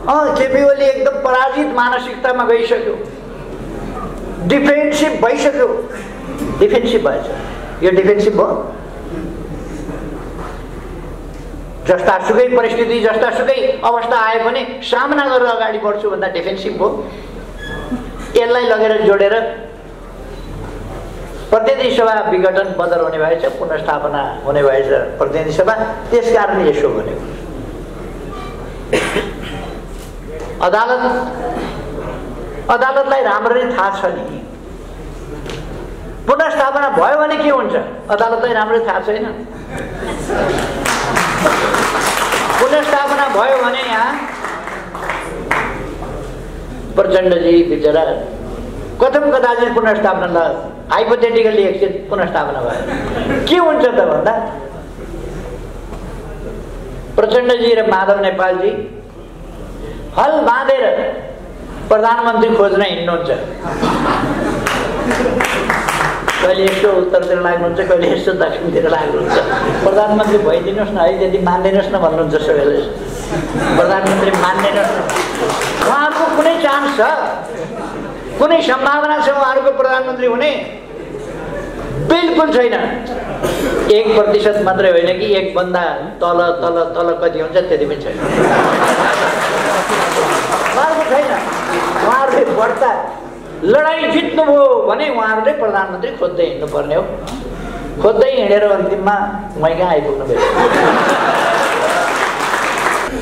केपी ओली एकदम पराजित मानसिकतामा गइसक्यो, डिफेन्सिभ भइसक्यो। डिफेन्सिभ भएछ, यो डिफेन्सिभ भयो। जस्तासुकै परिस्थिति जस्तासुकै अवस्था आए पनि सामना गरेर अगाडि बढ्छु भन्दा डिफेन्सिभ भयो। यसलाई लगेर जोडेर प्रतिनिधि सभा विघटन बदल हुने भएछ, पुनर्स्थापना हुने भएछ प्रतिनिधि सभा। त्यसकारण यसो भनेको। अदालतलाई राम्ररी थाहा छ नि, पुनर्स्थापना भयो भने के हुन्छ अदालतलाई राम्ररी थाहा छैन। पुनर्स्थापना भयो भने यहाँ प्रचण्डजी बिचरा कथम कदाचित पुनर्स्थापना हाइपोथेटिकली एकछिन पुनर्स्थापना भयो के हुन्छ त भन्दा प्रचण्डजी र माधव नेपालजी हल बाँधेर प्रधानमन्त्री खोज्न हिँड्नुहुन्छ। कहिले यसो उत्तरतिर लाग्नुहुन्छ, कहिले यसो दक्षिणतिर लाग्नुहुन्छ। प्रधानमन्त्री भइदिनुहोस् न है, यदि मान्दिनुहोस् न भन्नुहुन्छ सबैले। प्रधानमन्त्री मान्दिनुहोस् न। उहाँहरूको कुनै चान्स छ, कुनै सम्भावना छ उहाँहरूको प्रधानमन्त्री हुने? बिल्कुल छैन। 1% मात्रै होइन कि 1 भन्दा तल तल तल कति हुन्छ त्यति पनि छैन। उहाँहरूको छैन। उहाँहरूले बढ्ता लडाइँ जित्नुभयो भने उहाँहरूले प्रधानमन्त्री खोज्दै हिँड्नुपर्ने हो। खोज्दै हिँडेर अन्तिममा मै कहाँ आइपुग्नु भयो।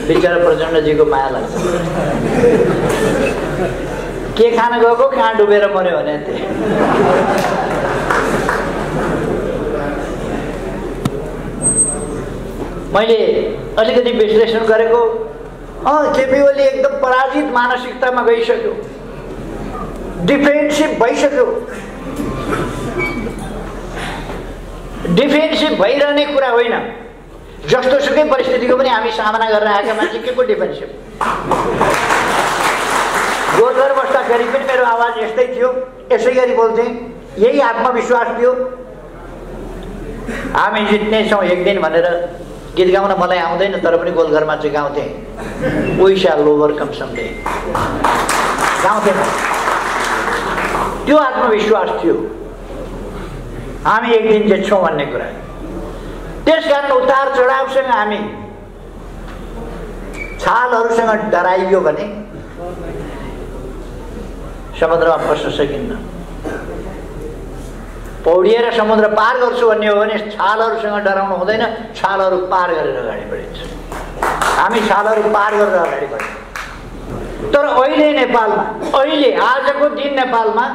बिचरा प्रचण्डजीको माया लाग्छ। के खान गएको, कहाँ डुबेर मर्यो भने मैले अलिकति विश्लेषण गरेको। केपी ओली एकदम पराजित मानसिकतामा गइसक्यो, डिफेन्सिभ भइसक्यो। डिफेन्सिभ भइरहने कुरा होइन। जस्तोसुकै परिस्थितिको पनि हामी सामना गरेर आएका मान्छे के को डिफेन्सिभ? गोरघर बस्दाखेरि पनि मेरो आवाज यस्तै थियो, यसै गरी बोल्थेँ, यही आत्मविश्वास थियो। हामी जित्नेछौँ एक दिन भनेर गीत गाउन मलाई आउँदैन, तर पनि गोलघरमा चाहिँ गाउँथेँ। वी शैल ओभरकम समडे गाउँथेँ। त्यो आत्मविश्वास थियो, हामी एक दिन जित्छौँ भन्ने कुरा। त्यसकारण उतार चढावसँग हामी छालहरूसँग डराइयो भने समुद्रमा पस्न सकिन्न। पौडिएर समुद्र पार गर्छु भन्ने हो भने छालहरूसँग डराउनु हुँदैन, छालहरू पार गरेर अगाडि बढिन्छ। हामी छालहरू पार गरेर अगाडि बढ्छौँ। तर अहिले नेपालमा, अहिले आजको दिन नेपालमा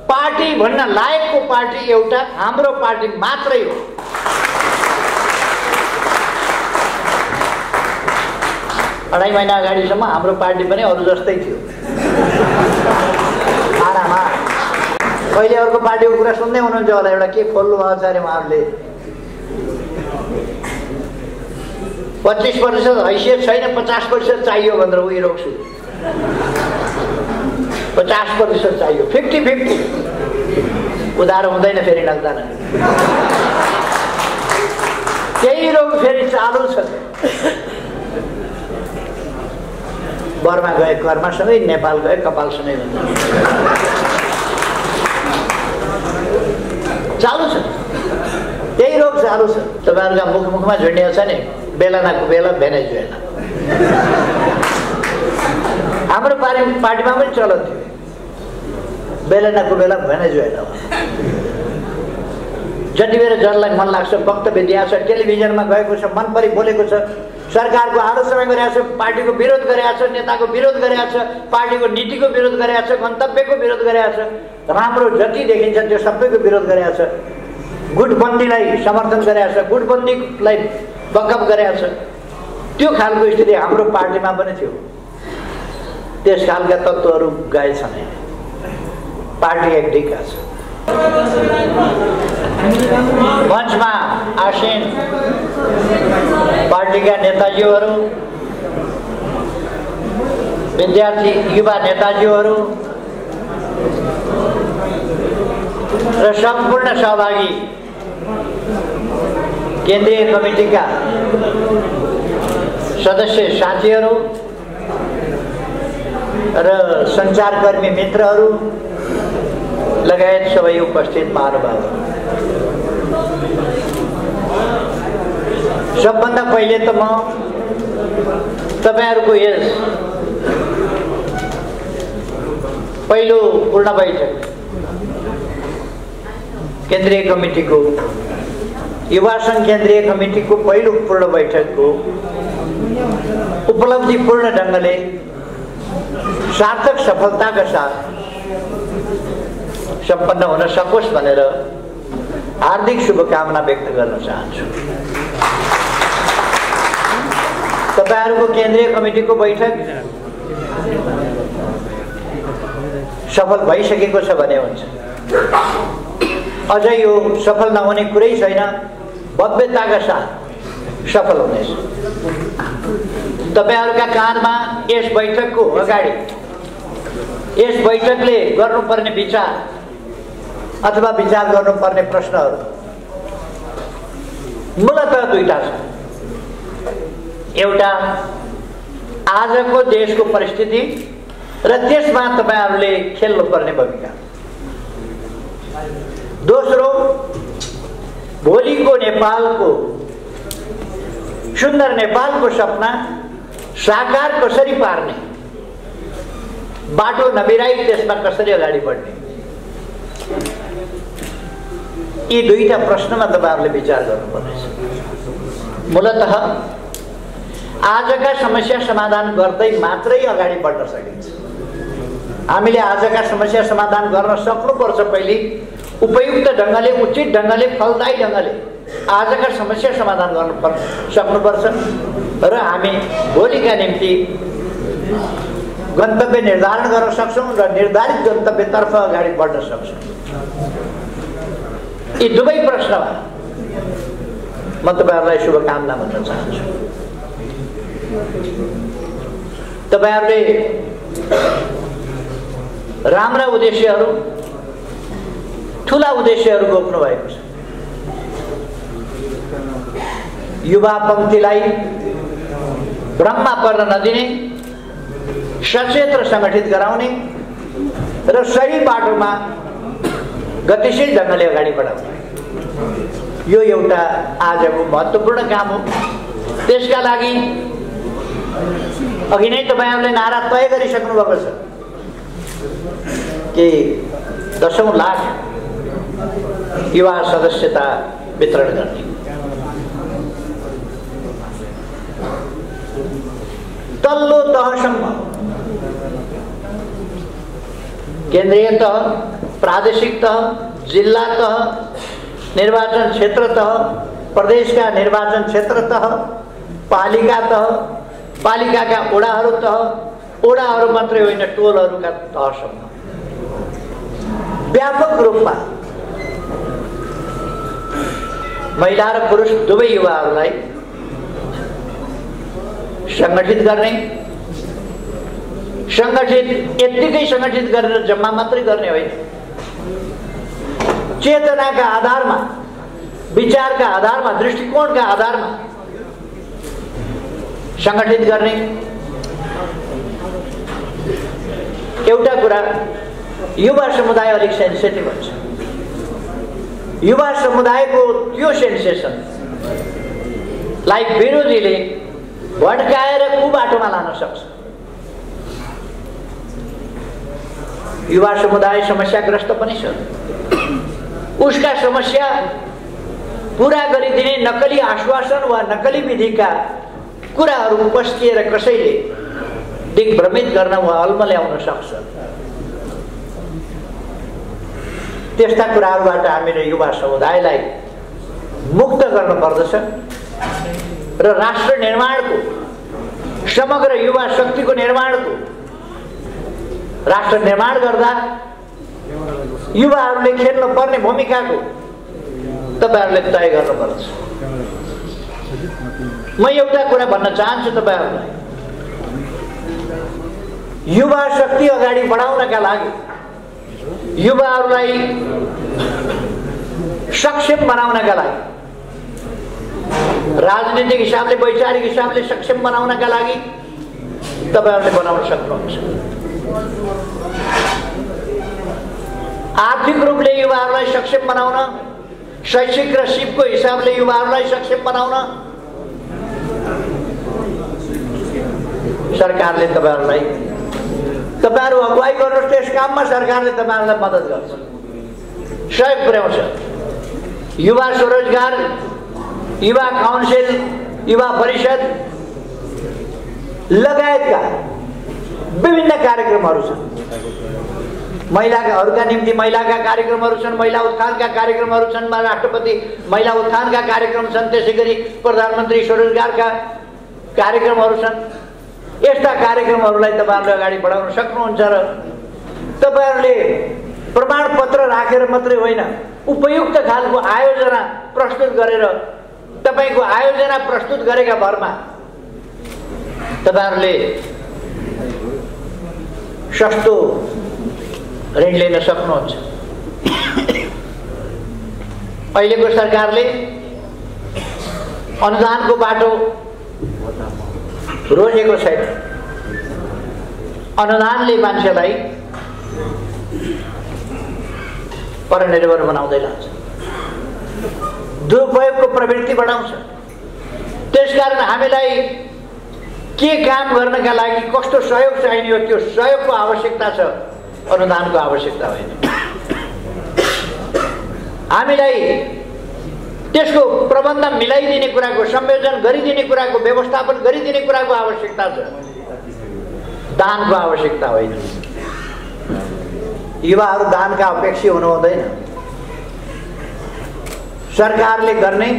पार्टी भन्न लायकको पार्टी एउटा हाम्रो पार्टी मात्रै हो। अढाई महिना अगाडिसम्म हाम्रो पार्टी पनि अरू जस्तै थियो, आरामा। अहिले अर्को पार्टीको कुरा सुन्दै हुनुहुन्छ होला, एउटा के खोल्नु भएको छ अरे उहाँहरूले। 25% हैसियत छैन, 50% चाहियो भनेर उयो रोक्छु। 50% चाहियो, 50-50 उधार हुँदैन फेरि लाग्दैन। त्यही रोग फेरि चालु छ। बर्मा गए कर्मसँगै, नेपाल गए कपालसँगै भन्छ। चालु छ, त्यही रोग चालु छ। तपाईँहरूका मुखमा झुन्डिएको छ नि, बेलानाको बेला भेनेजुएला। हाम्रो पार्टीमा पनि चलन थियो, बेलानाको बेला भेनेजुएला। जति बेर जसलाई मन लाग्छ वक्तव्य दिएको छ, टेलिभिजनमा गएको छ, मन परि बोलेको छ, सरकारको आलोचना गरेको छ, पार्टीको विरोध गरेको छ, नेताको विरोध गरेको छ, पार्टीको नीतिको विरोध गरेको छ, गन्तव्यको विरोध गरेको छ, राम्रो जति देखिन्छ त्यो सबैको विरोध गरेको छ। गुटबन्दीलाई समर्थन गरेको छ, गुटबन्दीलाई बकअप गरेको छ। त्यो खालको स्थिति हाम्रो पार्टीमा पनि थियो। त्यस खालका तत्त्वहरू गएछन्। पार्टी एक ढिक्का छ। मञ्चमा आसीन पार्टीका नेताजीहरू, विद्यार्थी युवा नेताजीहरू र सम्पूर्ण सहभागी केन्द्रीय कमिटीका सदस्य साथीहरू र सञ्चारकर्मी मित्रहरू लगायत सबै उपस्थित महानुभाव, सबभन्दा पहिले त म तपाईहरुको यस पहिलो पूर्ण बैठक केन्द्रीय कमिटीको युवा संघ केन्द्रीय कमिटीको पहिलो पूर्ण बैठकको उपलब्धिपूर्ण ढङ्गले सार्थक सफलताका साथ सम्पन्न हुन सकोस् भनेर हार्दिक शुभकामना व्यक्त गर्न चाहन्छु। तपाईहरुको केन्द्रीय कमिटीको बैठक सफल भइसकेको छ भने हुन्छ, अझै यो सफल नहुने कुरै छैन, भव्यताका साथ सफल हुनेछ। तपाईहरुका कानमा यस बैठकको अगाडि यस बैठकले गर्नुपर्ने विचार अथवा विचार गर्नुपर्ने प्रश्नहरू मूलतः दुईटा छन्। एउटा आजको देशको परिस्थिति र त्यसमा तपाईहरुले खेल्नुपर्ने भूमिका। दोस्रो भोलिको नेपालको सुन्दर नेपालको सपना साकार कसरी पार्ने, बाटो नबिराई त्यसमा कसरी अगाडि बढ्ने, यी दुईटा प्रश्नमा तपाईहरुले विचार गर्नुपर्नेछ। मूलतः आजका समस्या समाधान गर्दै मात्रै अगाडि बढ्न सकिन्छ। हामीले आजका समस्या समाधान गर्न सक्नुपर्छ, पहिले उपयुक्त ढङ्गले, उचित ढङ्गले, फलदायी ढङ्गले आजका समस्या समाधान गर्न सक्नुपर्छ र हामी भोलिका निम्ति गन्तव्य निर्धारण गर्न सक्छौं र निर्धारित गन्तव्यतर्फ अगाडि बढ्न सक्छौं। यी दुवै प्रश्नमा म तपाईहरुलाई शुभकामना भन्न चाहन्छु। तपाईहरुले राम्रा उद्देश्यहरू, ठूला उद्देश्यहरू बोक्नु भएको छ। युवा पंक्तिलाई भ्रममा पर्न नदिने, सचेत र संगठित गराउने र सही बाटोमा गतिशील ढङ्गले अगाडि बढाउने, यो एउटा आजको महत्त्वपूर्ण काम हो। त्यसका लागि अघि नै तपाईहरुले नारा तय गरिसक्नु भएको छ कि 10औं लाख युवा सदस्यता वितरण गर्ने। तल्लो तहसम्म, केन्द्रीय तह, प्रादेशिक तह, जिल्ला तह, निर्वाचन क्षेत्र तह, प्रदेशका निर्वाचन क्षेत्र तह, पालिका तह, पालिकाका ओडाहरू तह, ओडाहरू मात्रै होइन टोलहरूका तहसम्म व्यापक रूपमा महिला र पुरुष दुवै युवाहरूलाई संगठित गर्ने, संगठित यत्तिकै संगठित गरेर जम्मा मात्रै गर्ने होइन, चेतनाका आधारमा, विचारका आधारमा, दृष्टिकोणका आधारमा संगठित गर्ने। एउटा कुरा, युवा समुदाय अलिक सेन्सिटिभ हुन्छ। युवा समुदायको त्यो सेन्सेसनलाई विरोधीले भड्काएर कुबाटोमा लान सक्छ। युवा समुदाय समस्याग्रस्त पनि छ। उसका समस्या पूरा गरिदिने नक्कली आश्वासन वा नक्कली विधिका कुराहरू पस्किएर कसैले दिग्भ्रमित गर्न वा अल्मल्याउन सक्छ। त्यस्ता कुराहरूबाट हामीले युवा समुदायलाई मुक्त गर्नुपर्दछ र राष्ट्र निर्माणको, समग्र युवा शक्तिको निर्माणको, राष्ट्र निर्माण गर्दा युवाहरूले खेल्न पर्ने भूमिकाको तपाईहरुले तय गर्नुपर्छ। म एउटा कुरा भन्न चाहन्छु तपाईहरुलाई, युवा शक्ति अगाडि बढाउनका लागि, युवाहरूलाई सक्षम बनाउनका लागि, राजनीतिक हिसाबले, वैचारिक हिसाबले सक्षम बनाउनका लागि तपाईहरुले बनाउन सक्नुहुन्छ। आर्थिक रूपले युवाहरूलाई सक्षम बनाउन, शैक्षिक र सिपको हिसाबले युवाहरूलाई सक्षम बनाउन सरकारले तपाईहरु अगुवाई गर्नुहोस्। त्यस काममा सरकारले तपाईहरुलाई मद्दत गर्छ, सहयोग पुर्याउँछ। युवा स्वरोजगार, युवा काउन्सिल, युवा परिषद लगायतका विभिन्न कार्यक्रमहरू छन्। महिलाहरूका निम्ति महिलाका कार्यक्रमहरू छन्, महिला उत्थानका कार्यक्रमहरू छन्, राष्ट्रपति महिला उत्थानका कार्यक्रम छन्, त्यसैगरी प्रधानमन्त्री स्वरोजगारका कार्यक्रमहरू छन्। यस्ता कार्यक्रमहरूलाई तपाईहरुले अगाडि बढाउन सक्नुहुन्छ र तपाईहरुले प्रमाणपत्र राखेर मात्रै होइन, उपयुक्त खालको आयोजना प्रस्तुत गरेर तपाईको आयोजना प्रस्तुत गरेका भरमा तपाईहरुले सस्तो ऋण लिन सक्नुहुन्छ। अहिलेको सरकारले अनुदानको बाटो रोजेको छैन। अनुदानले मान्छेलाई परनिर्भर बनाउँदै लान्छ, दुरुपयोगको प्रवृत्ति बढाउँछ। त्यसकारण हामीलाई के काम गर्नका लागि कस्तो सहयोग चाहिने हो, त्यो सहयोगको आवश्यकता छ, अनुदानको आवश्यकता होइन। हामीलाई त्यसको प्रबन्ध मिलाइदिने कुराको, संयोजन गरिदिने कुराको, व्यवस्थापन गरिदिने कुराको आवश्यकता छ, दानको आवश्यकता होइन। युवाहरू दानका अपेक्षी हुनु हुँदैन। सरकारले गर्ने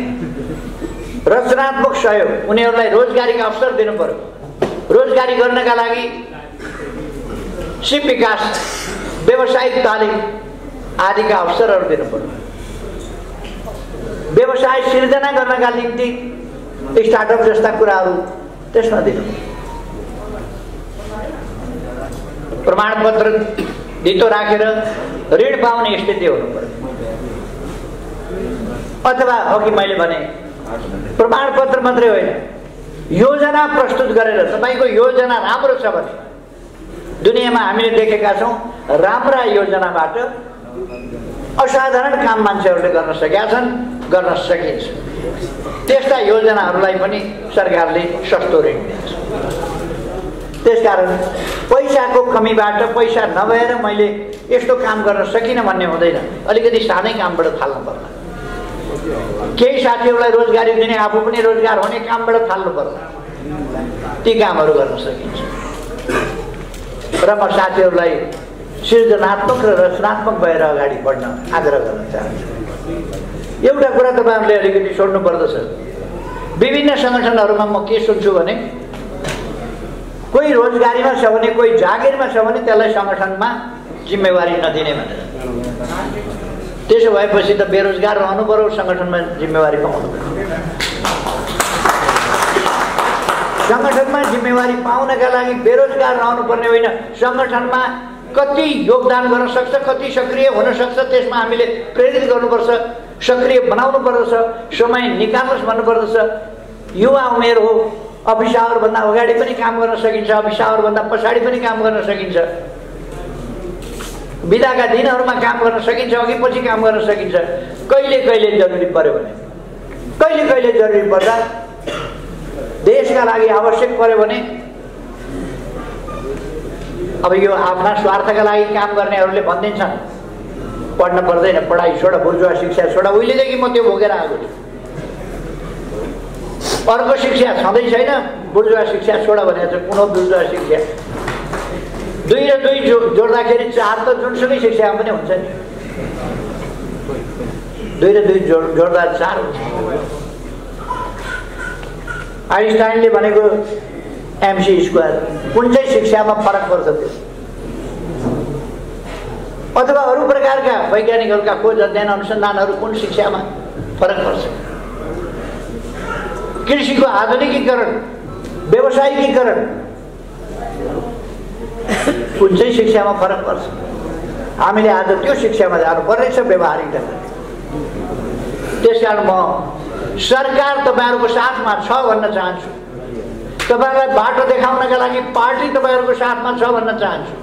रचनात्मक सहयोग, उनीहरूलाई रोजगारीका अवसर दिनु पर्यो। रोजगारी गर्नका लागि सिप विकास, व्यावसायिक तालिम आदिका अवसरहरू दिनु पर्यो। व्यवसाय सिर्जना गर्नका निम्ति स्टार्टअप जस्ता कुराहरू त्यसमा दिनु। प्रमाणपत्र धितो राखेर ऋण पाउने स्थिति हुनु पर्यो। अथवा अघि मैले भने प्रमाणपत्र मात्रै होइन, योजना प्रस्तुत गरेर तपाईको योजना राम्रो छ भने, दुनियाँमा हामीले देखेका छौँ राम्रा योजनाबाट असाधारण काम मान्छेहरूले गर्न सकेका छन्, गर्न सकिन्छ। त्यस्ता योजनाहरूलाई पनि सरकारले सस्तो ऋण दिन्छ। त्यसकारण पैसाको कमीबाट, पैसा नभएर मैले यस्तो काम गर्न सकिनँ भन्ने हुँदैन। अलिकति सानै कामबाट थाल्नु पर्ला। केही साथीहरूलाई रोजगारी दिने, आफू पनि रोजगार हुने कामबाट थाल्नु पर्ला। ती कामहरू गर्न सकिन्छ। र म साथीहरूलाई सृजनात्मक र रचनात्मक भएर अगाडि बढ्न आग्रह गर्न चाहन्छु। एउटा कुरा तपाईहरुले अलिकति सोध्नु पर्दछ। विभिन्न संगठनहरूमा म के सुन्छु भने, कोही रोजगारीमा छ भने, कोही जागिरमा छ भने त्यसलाई संगठनमा जिम्मेवारी नदिने भनेर। त्यसो भएपछि त बेरोजगार रहनु पर्यो, संगठनमा जिम्मेवारी पाउनु पर्यो। संगठनमा जिम्मेवारी पाउनका लागि बेरोजगार रहनु पर्ने होइन, संगठनमा कति योगदान गर्न सक्छ, कति सक्रिय हुन सक्छ त्यसमा हामीले प्रेरित गर्नुपर्छ, सक्रिय बनाउनु पर्दछ, समय निकाल्नुहोस् भन्नुपर्दछ। युवा उमेर हो, अफिस आवरभन्दा अगाडि पनि काम गर्न सकिन्छ, अफिस आवरभन्दा पछाडि पनि काम गर्न सकिन्छ, बिदाका दिनहरूमा काम गर्न सकिन्छ, अघि पछि काम गर्न सकिन्छ। कहिले कहिले जरुरी पर्यो भने, कहिले कहिले जरुरी पर्दा, देशका लागि आवश्यक पर्यो भने, अब यो आफ्ना स्वार्थका लागि काम गर्नेहरूले भनिदिन्छन् पढ्न पर्दैन, पढाइ छोड, बुर्जुवा शिक्षा छोड। उहिलेदेखि म त्यो भोगेर आएको छु। अर्को शिक्षा छँदै छैन, बुर्जुवा शिक्षा छोड भनेको छ। कुन हो बुर्जुवा शिक्षा? 2 र 2 जोड्दाखेरि 4 त जुनसुकै शिक्षामा पनि हुन्छ नि। 2 र 2 जोड्दा 4 हुन्छ। आइन्स्टाइनले भनेको MC², कुन चाहिँ शिक्षामा फरक पर्छ त्यो? अथवा अरू प्रकारका वैज्ञानिकहरूका खोज, अध्ययन, अनुसन्धानहरू कुन शिक्षामा फरक पर्छ? कृषिको आधुनिकीकरण, व्यवसायिकीकरण कुन चाहिँ शिक्षामा फरक पर्छ? हामीले आज त्यो शिक्षामा जानुपर्ने छ, व्यवहारिक ढङ्गले। त्यसकारण म सरकार तपाईहरुको साथमा छ भन्न चाहन्छु। तपाईहरुलाई बाटो देखाउनका लागि पार्टी तपाईहरुको साथमा छ भन्न चाहन्छु।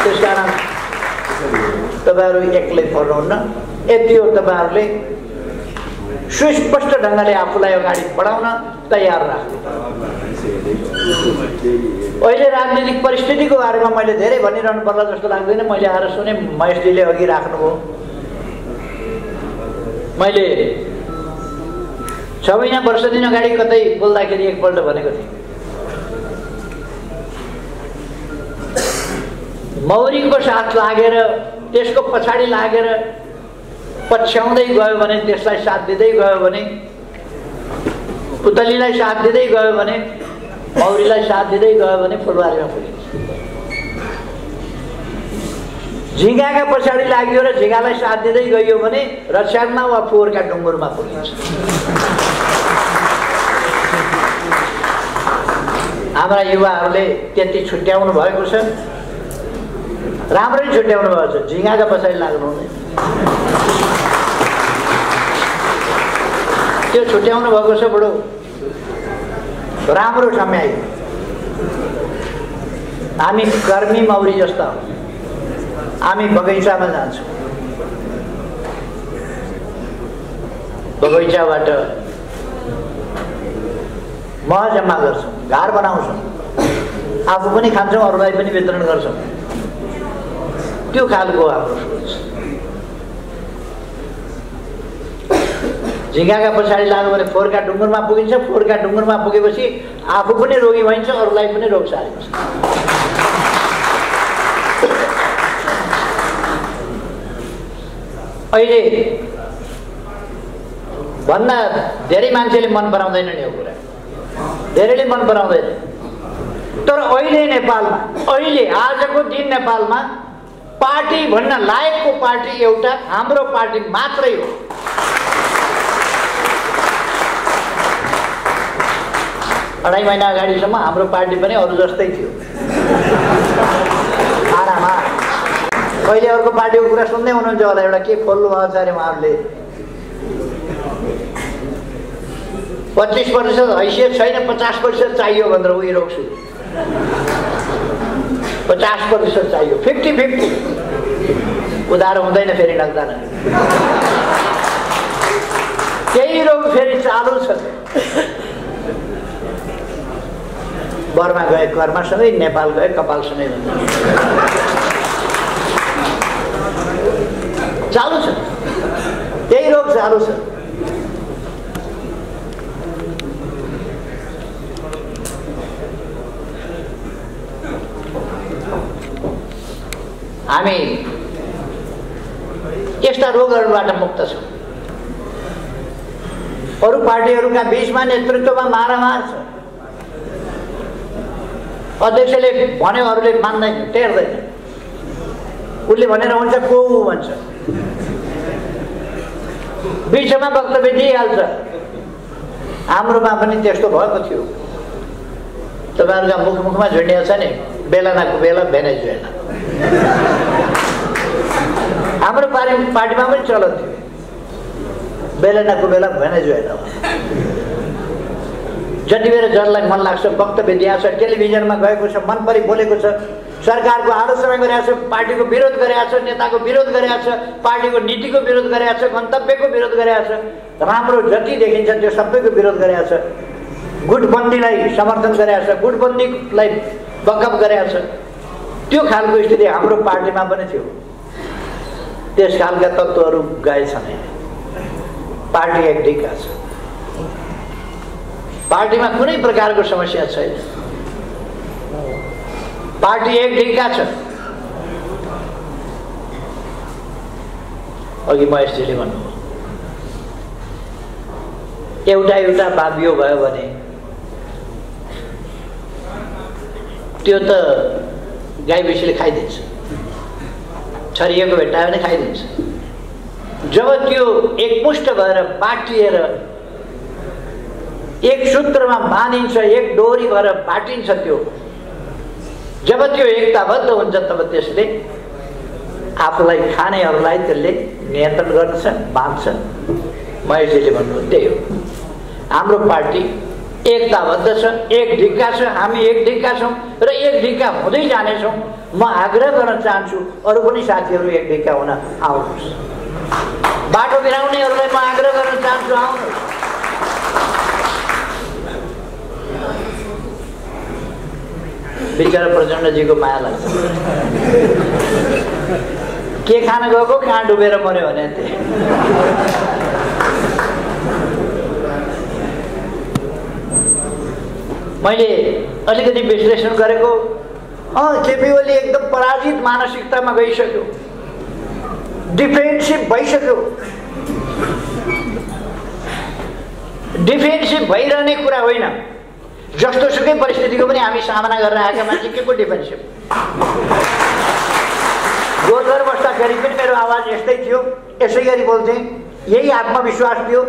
त्यसकारण तपाईहरु एक्लै पर्नुहुन्न। यति हो, तपाईहरुले सुस्पष्ट ढंगले आफूलाई अगाडि बढाउन तयार राख्नु। अहिले राजनीतिक परिस्थितिको बारेमा मैले धेरै भनिरहनु पर्ला जस्तो लाग्दैन। मैले आएर सुने महेशजीले अघि राख्नुभयो। मैले 6 महिना वर्ष दिन अगाडि कतै बोल्दाखेरि एकपल्ट भनेको थिएँ, मौरीको साथ लागेर त्यसको पछाडि लागेर पछ्याउँदै गयो भने, त्यसलाई साथ दिँदै गयो भने, पुतलीलाई साथ दिँदै गयो भने, मौरीलाई साथ दिँदै गयो भने फुलबारीमा पुगिन्छ। झिँगाका पछाडि लाग्यो र झिँगालाई साथ दिँदै गयो भने रस्यानमा वा फोहोरका डुङ्गुरमा पुगिन्छ। हाम्रा युवाहरूले त्यति छुट्याउनु भएको छ, राम्रै छुट्याउनु भएको छ। झिँगाका पछाडि लाग्नु हुँदैन। त्यो छुट्याउनु भएको छ, बडो राम्रो ठम्याइ। हामी कर्मी मौरी जस्ता हौँ। हामी बगैँचामा जान्छौँ, बगैँचाबाट मह जम्मा गर्छौँ, घर बनाउँछौँ, आफू पनि खान्छौँ, अरूलाई पनि वितरण गर्छौँ। त्यो खालको हाम्रो सोच। झिँगाका पछाडि लाग्यो भने फोहोरका डुङ्गुरमा पुगिन्छ। फोहोरका डुङ्गुरमा पुगेपछि आफू पनि रोगी भइन्छ, अरूलाई पनि रोग सारिन्छ। अहिले भन्दा धेरै मान्छेले मन पराउँदैनन् यो कुरा, धेरैले मन पराउँदैन। तर अहिले नेपालमा, अहिले आजको दिन नेपालमा पार्टी भन्न लायकको पार्टी एउटा हाम्रो पार्टी मात्रै हो। अढाई महिना अगाडिसम्म हाम्रो पार्टी पनि अरू जस्तै थियो, आरामा। अहिले अर्को पार्टीको कुरा सुन्दै हुनुहुन्छ होला, एउटा के खोल्नु भएको छ अरे उहाँहरूले। 25% हैसियत छैन, 50% चाहियो भनेर उयो रोक्छु। 50% चाहियो, 50-50 उधार हुँदैन फेरि लाग्दैन। त्यही रोग फेरि चालु छ। बर्मा गए कर्मसँगै, नेपाल गए कपालसँगै चालु छ। त्यही रोग चालु छ। हामी यस्ता रोगहरूबाट मुक्त छौँ। अरू पार्टीहरूका बीचमा नेतृत्वमा मारामार छ। अध्यक्षले भन्यो, अरूले मान्दैन, टेर्दैन। उसले भनेर हुन्छ, को भन्छ, बिचमा वक्तव्य दिइहाल्छ। हाम्रोमा पनि त्यस्तो भएको थियो। तपाईँहरूका मुखमा झुन्डिएको छ नि, बेलानाको बेला भेनेजुएला। हाम्रो पार्टीमा पनि चलन थियो, बेलानाको बेला भेनेजुएला। जति बेर जसलाई मन लाग्छ वक्तव्य दिएको छ, टेलिभिजनमा गएको छ, मन परि बोलेको छ, सरकारको आलोचना गरेको छ, पार्टीको विरोध गरेको छ, नेताको विरोध गरेको छ, पार्टीको नीतिको विरोध गरेको छ, गन्तव्यको विरोध गरेको छ, राम्रो जति देखिन्छ त्यो सबैको विरोध गरेको छ। गुटबन्दीलाई समर्थन गरेको छ, गुटबन्दीलाई बकअप गरेको छ। त्यो खालको स्थिति हाम्रो पार्टीमा पनि थियो। त्यस खालका तत्त्वहरू गएछन्। पार्टी एक ढिक्का छ। पार्टीमा कुनै प्रकारको समस्या छैन। पार्टी एक ढिक्का छ। अघि महेशजीले भन्नुभयो, एउटा बाबियो भयो भने त्यो त गाई भैँसीले खाइदिन्छ, छरिएको भेट्टायो भने खाइदिन्छ। जब त्यो एकमुष्ट भएर बाटिएर एक सूत्रमा बाँधिन्छ, एक डोरी भएर बाटिन्छ, त्यो जब त्यो एकताबद्ध हुन्छ तब त्यसले आफूलाई खानेहरूलाई त्यसले नियन्त्रण गर्छ, बाँध्छ। महेशजीले भन्नुभयो त्यही हो। हाम्रो पार्टी एकताबद्ध छ, एक ढिक्का छ, हामी एक ढिक्का छौँ र एक ढिक्का हुँदै जानेछौँ। म आग्रह गर्न चाहन्छु अरू पनि साथीहरू एक ढिक्का हुन आउनुहोस्। बाटो बिराउनेहरूलाई म आग्रह गर्न चाहन्छु, आउनुहोस्। बिचरा प्रचण्डजीको माया लाग्छ। के खान गएको, कहाँ डुबेर मर्यो भने त्यही। मैले अलिकति विश्लेषण गरेको, केपी ओली एकदम पराजित मानसिकतामा गइसक्यो, डिफेन्सिभ भइसक्यो। डिफेन्सिभ भइरहने कुरा होइन, जस्तो सुकै परिस्थितिको पनि हामी सामना गरेर आएका मान्छे के को डिफेन्सिभ। गोलघर बस्दाखेरि पनि मेरो आवाज यस्तै थियो, यसै गरी बोल्थेँ, यही आत्मविश्वास थियो।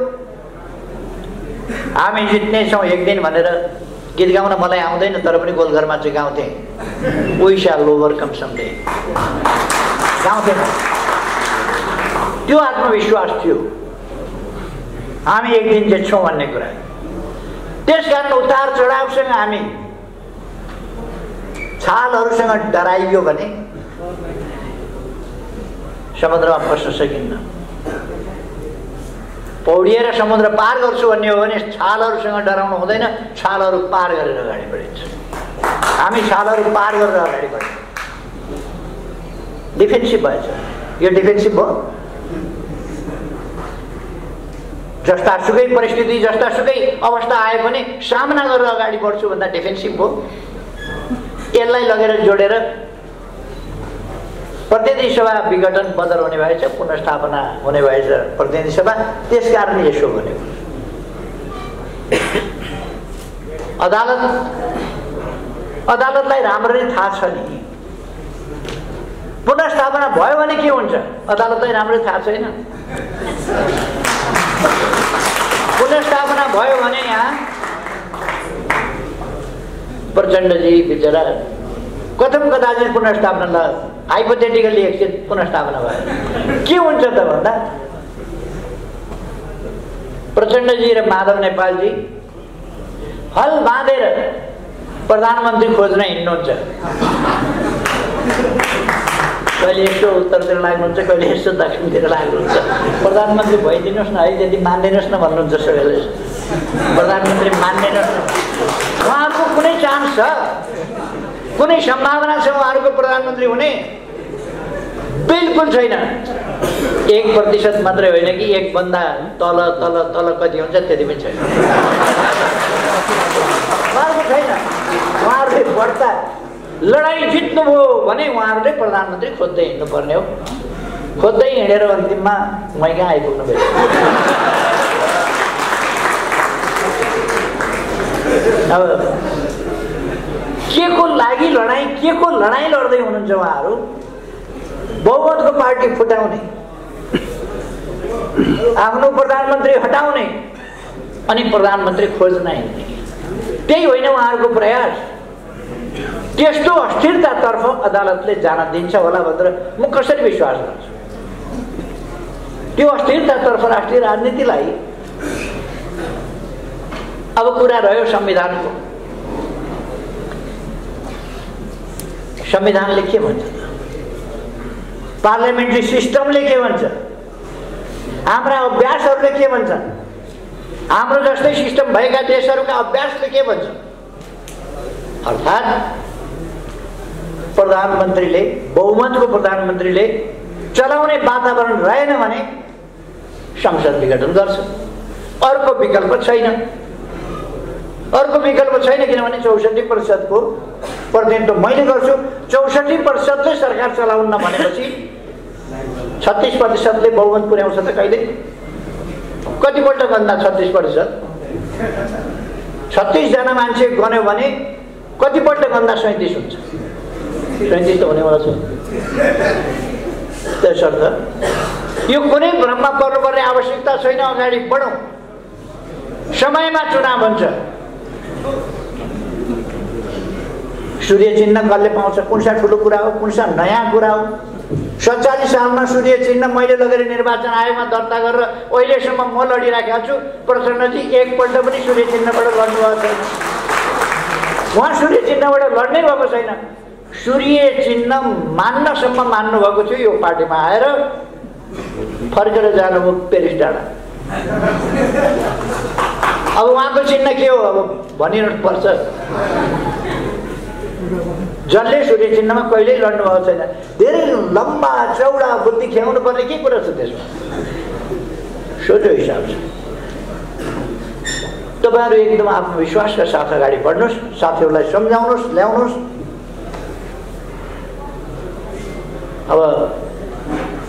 हामी जित्नेछौँ एक दिन भनेर गीत गाउन मलाई आउँदैन, तर पनि गोलघरमा चाहिँ गाउँथेँ। वी शैल ओभरकम समडे गाउँथेँ। त्यो आत्मविश्वास थियो, हामी एक दिन जित्छौँ भन्ने कुरा। त्यसकारण उतार चढावसँग हामी छालहरूसँग डराइयो भने समुद्रमा पस्न सकिन्न। पौडिएर समुद्र पार गर्छु भन्ने हो भने छालहरूसँग डराउनु हुँदैन, छालहरू पार गरेर अगाडि बढिन्छ। हामी छालहरू पार गरेर अगाडि बढ्यौँ। डिफेन्सिभ भएछ, यो डिफेन्सिभ भयो। जस्तासुकै परिस्थिति, जस्तासुकै अवस्था आए पनि सामना गरेर अगाडि बढ्छु भन्दा डिफेन्सिभ भयो। यसलाई लगेर जोडेर प्रतिनिधि सभा विघटन बदर हुने भएछ, पुनर्स्थापना हुने भएछ प्रतिनिधि सभा, त्यसकारण यसो भन्यो। अदालतलाई राम्ररी थाहा छ नि, पुनर्स्थापना भयो भने के हुन्छ, अदालतलाई राम्ररी थाहा छैन। पुनर्स्थापना भयो भने यहाँ प्रचण्डजी बिचरा कथम कदाचित पुनर्स्थापना, हाइपोथेटिकली एकछिन पुनर्स्थापना भयो के हुन्छ त भन्दा, प्रचण्डजी र माधव नेपालजी हल बाँधेर प्रधानमन्त्री खोज्न हिँड्नुहुन्छ। कहिले यसो उत्तरतिर लाग्नुहुन्छ, कहिले यसो दक्षिणतिर लाग्नुहुन्छ। प्रधानमन्त्री भइदिनुहोस् न है, त्यति मान्दिनुहोस् न भन्नुहुन्छ सबैले। प्रधानमन्त्री मान्दिनुहोस् न। उहाँहरूको कुनै चान्स छ, कुनै सम्भावना छ उहाँहरूको प्रधानमन्त्री हुने? बिल्कुल छैन। 1% मात्रै होइन कि 1 भन्दा तल तल तल कति हुन्छ त्यति पनि छैन। उहाँहरूको छैन। उहाँहरूले बढ्ता लडाइँ जित्नुभयो भने उहाँहरूले प्रधानमन्त्री खोज्दै हिँड्नुपर्ने हो। खोज्दै हिँडेर अन्तिममा मै कहाँ आइपुग्नु भयो। अब के को लागि लडाइँ, के को लडाइँ लड्दै हुनुहुन्छ उहाँहरू? बहुमतको पार्टी फुटाउने, आफ्नो प्रधानमन्त्री हटाउने अनि प्रधानमन्त्री खोज्न हिँड्ने, त्यही होइन उहाँहरूको प्रयास। त्यस्तो अस्थिरतातर्फ अदालतले जान दिन्छ होला भनेर म कसरी विश्वास गर्छु? त्यो अस्थिरतातर्फ राष्ट्रिय राजनीतिलाई अब कुरा रह्यो संविधानको। संविधानले के भन्छ, पार्लियामेन्ट्री सिस्टमले के भन्छ, हाम्रा अभ्यासहरूले के भन्छन्, हाम्रो जस्तै सिस्टम भएका देशहरूका अभ्यासले के भन्छ? अर्थात् प्रधानमन्त्रीले, बहुमतको प्रधानमन्त्रीले चलाउने वातावरण रहेन भने संसद विघटन गर्छ। अर्को विकल्प छैन। अर्को विकल्प छैन, किनभने 64% को प्रतिनिधित्व मैले गर्छु। 64%ले सरकार चलाउन्न भनेपछि 36%ले बहुमत पुर्याउँछ त कहिले? कतिपल्ट गन्दा 36%? 36 जना मान्छे गन्यो भने कतिपल्ट गन्दा 37 हुन्छ? 37 त हुनेवाला छ। त्यसर्थ यो कुनै भ्रममा पर्नुपर्ने आवश्यकता छैन। अगाडि बढौँ। समयमा चुनाव हुन्छ। सूर्य चिन्ह कसले पाउँछ? कुन सा ठुलो कुरा हो, कुन सा नयाँ कुरा हो? 47 सालमा सूर्य चिन्ह मैले लगेर निर्वाचन आयोगमा दर्ता गरेर अहिलेसम्म म लडिराखेको छु। प्रचण्डजी एकपल्ट पनि सूर्य चिन्हबाट लड्नुभएको छैन। उहाँ सूर्य चिन्हबाट लड्नै भएको छैन। सूर्य चिन्ह मान्नसम्म मान्नुभएको थियो। यो पार्टीमा आएर फर्केर जानुभयो पेरिस डाँडा। अब उहाँको चिन्ह के हो अब भनिरहनु पर्छ। जसले सूर्य चिन्हमा कहिल्यै लड्नु भएको छैन। धेरै लम्बा चौडा बुद्धि ख्याउनु पर्ने के कुरा छ त्यसमा? सोझो हिसाब छ। तपाईँहरू एकदम आत्मविश्वासका साथ अगाडि बढ्नुहोस्, साथीहरूलाई सम्झाउनुहोस्, ल्याउनुहोस्। अब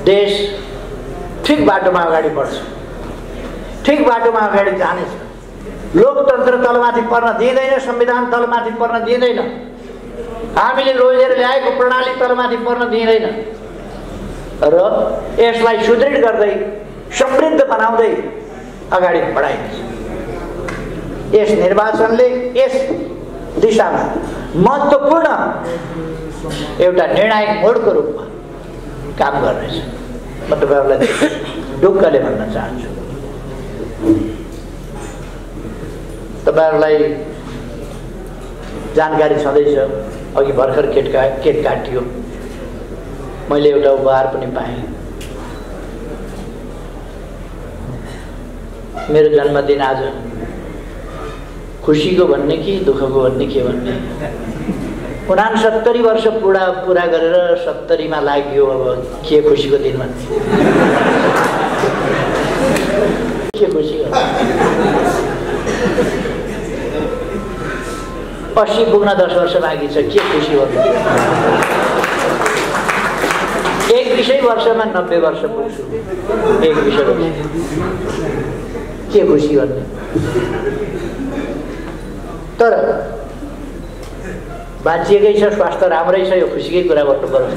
देश ठिक बाटोमा अगाडि बढ्छ, ठिक बाटोमा अगाडि जानेछ। लोकतन्त्र तलमाथि पर्न दिँदैन, संविधान तलमाथि पर्न दिँदैन, हामीले रोजेर ल्याएको प्रणाली तलमाथि पर्न दिँदैन र यसलाई सुदृढ गर्दै समृद्ध बनाउँदै अगाडि बढाइन्छ। यस निर्वाचनले यस दिशामा महत्त्वपूर्ण एउटा निर्णायक मोडको रूपमा काम गर्नेछ। म तपाईँहरूलाई ढुक्कले भन्न चाहन्छु। तपाईँहरूलाई जानकारी छँदैछ, अघि भर्खर केक काटियो। मैले एउटा उपहार पनि पाएँ। मेरो जन्मदिन आज खुसीको भन्ने कि दुःखको भन्ने के भन्ने। 69 वर्ष पुरा गरेर 70मा लाग्यो। अब के खुसीको दिन भन्ने, के खुसी 80 पुग्न 10 वर्ष बाँकी छ। के खुसी हो? 21 वर्षमा 90 वर्ष पुग्छु। 21 वर्ष के खुसी गर्ने? तर बाँचिएकै छ, स्वास्थ्य राम्रै छ, यो खुसीकै कुरा गर्नु पर्छ।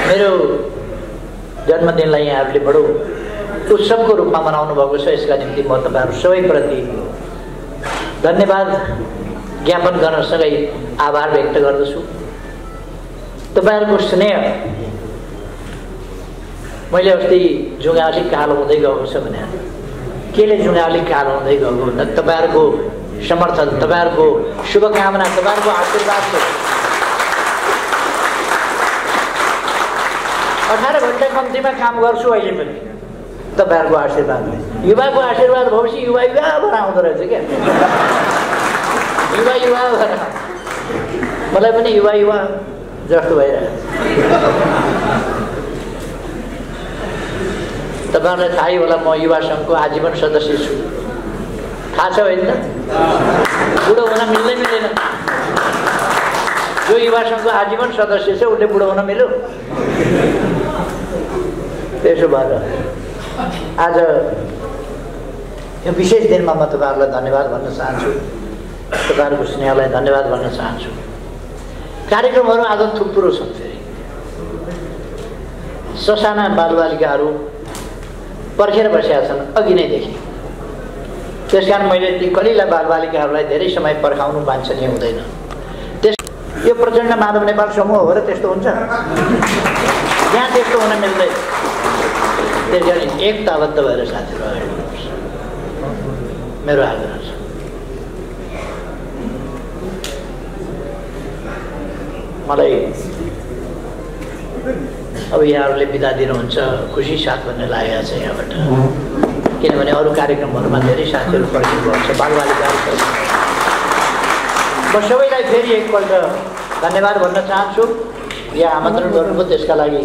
मेरो जन्मदिनलाई यहाँहरूले बडो उत्सवको रूपमा मनाउनु भएको छ। यसका निम्ति म तपाईँहरू सबैप्रति धन्यवाद ज्ञापन गर्नसँगै आभार व्यक्त गर्दछु। तपाईँहरूको स्नेह, मैले अस्ति जुङ्गा अलिक कालो हुँदै गएको छ भने केले जुङ्गा अलिक कालो हुँदै गएको भन्दा तपाईँहरूको समर्थन, तपाईँहरूको शुभकामना, तपाईँहरूको आशीर्वाद छ। 18 घन्टा कम्तीमा काम गर्छु अहिले पनि तपाईँहरूको आशीर्वादले। युवाको आशीर्वाद भएपछि युवा भएर आउँदो रहेछ क्या। युवा भएर मलाई पनि युवा जस्तो भइरहेको। तपाईँहरूलाई थाहै होला, म युवा सङ्घको आजीवन सदस्य छु। थाहा छ होइन? बुढो हुन मिल्दैन। जो युवा सङ्घको आजीवन सदस्य छ उसले बुढो हुन मिल्यो? त्यसो भएर आज यो विशेष दिनमा म तपाईँहरूलाई धन्यवाद भन्न चाहन्छु। तपाईँहरूको स्नेहलाई धन्यवाद भन्न चाहन्छु। कार्यक्रमहरू आज थुप्रो छन्। फेरि ससाना बालबालिकाहरू पर्खेर बसेका छन् अघि नैदेखि। त्यसकारण मैले ती कलिला बालबालिकाहरूलाई धेरै समय पर्खाउनु वाञ्छनीय हुँदैन। यो प्रचण्ड माधव नेपाल समूह हो र त्यस्तो हुन्छ? यहाँ त्यस्तो हुन मिल्दैन। त्यस कारण एकताबद्ध भएर साथीहरू अगाडि बढ्नुहोस्, मेरो आग्रह छ। मलाई अब यहाँहरूले बिदा दिनुहुन्छ खुसी साथ भन्ने लागेको छ यहाँबाट। किनभने अरू कार्यक्रमहरूमा धेरै साथीहरू पर्खिनुभएको छ, बालबालिकाहरू। म सबैलाई फेरि एकपल्ट धन्यवाद भन्न चाहन्छु। यहाँ आमन्त्रण गर्नुभयो त्यसका लागि